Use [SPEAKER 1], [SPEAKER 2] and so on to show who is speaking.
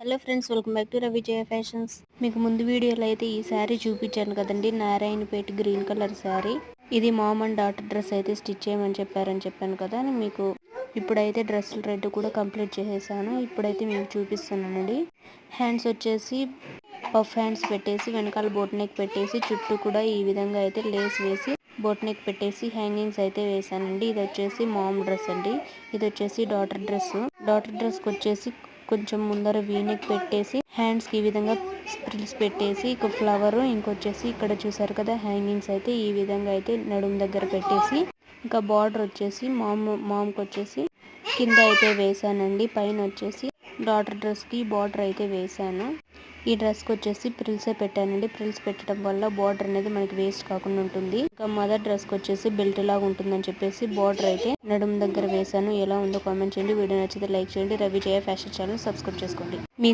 [SPEAKER 1] Hello friends, welcome back to Ravijaya fashions. మీకు ముందు వీడియోలో అయితే ఈ శారీ చూపించాను కదండి, నారాయణపేట గ్రీన్ కలర్ శారీ. ఇది మామ్ అండ్ డాటర్ డ్రెస్ అయితే స్టిచ్ చేయమని చెప్పాను కదా. మీకు ఇప్పుడైతే డ్రెస్సులు రెడ్ కూడా కంప్లీట్ చేసేసాను. ఇప్పుడైతే మీకు చూపిస్తున్నానండి. హ్యాండ్స్ వచ్చేసి పఫ్ హ్యాండ్స్ పెట్టేసి వెనకాల బోట్ నెక్ పెట్టేసి చుట్టూ కూడా ఈ విధంగా అయితే లేస్ వేసి బోట్ నెక్ పెట్టేసి హ్యాంగింగ్స్ అయితే వేసానండి. ఇది వచ్చేసి మామ్ డ్రెస్ అండి. ఇది వచ్చేసి డాటర్ డ్రెస్కి వచ్చేసి కొంచెం ముందర వీనెక్ పెట్టేసి హ్యాండ్స్ కి ఈ విధంగా స్ప్రిల్స్ పెట్టేసి ఒక ఫ్లవర్, ఇంకొచ్చేసి ఇక్కడ చూసారు కదా హ్యాంగింగ్స్ అయితే ఈ విధంగా అయితే నడుము దగ్గర పెట్టేసి, ఇంకా బార్డర్ వచ్చేసి మామ్కి వచ్చేసి కింద అయితే వేసానండి. పైన వచ్చేసి డాటర్ డ్రెస్ కి బార్డర్ అయితే వేసాను. ఈ డ్రెస్ కి వచ్చేసి ప్రిల్సే పెట్టానండి. ప్రిల్స్ పెట్టడం వల్ల బార్డర్ అనేది మనకి వేస్ట్ కాకుండా ఉంటుంది. ఇంకా మదర్ డ్రెస్ కి వచ్చేసి బెల్ట్ లాగా ఉంటుందని చెప్పేసి బార్డర్ అయితే నడుము దగ్గర వేసాను. ఎలా ఉందో కామెంట్ చేయండి. వీడియో నచ్చితే లైక్ చేయండి. రవిజయ ఫ్యాషన్ ఛానల్ సబ్స్క్రైబ్ చేసుకోండి. మీ